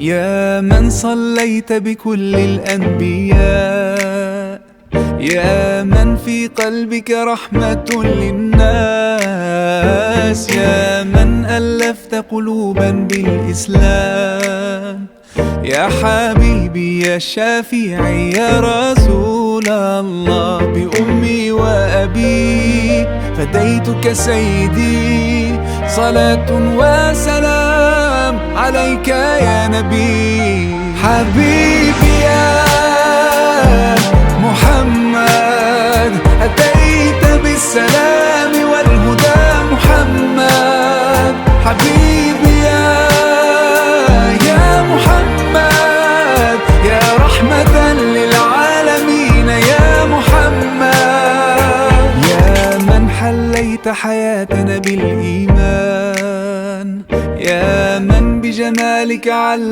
يا من صليت بكل الأنبياء، يا من في قلبك رحمة للناس، يا من ألفت قلوبا بالإسلام، يا حبيبي يا شافعي يا رسول الله، بأمي وأبي فديتك سيدي، صلاة وسلام عليك يا نبي. حبيبي يا محمد أتيت بالسلام والهدى محمد، حبيبي يا محمد يا رحمة للعالمين يا محمد، يا من حليت حياتنا بالإيمان، يا من بجمالك علم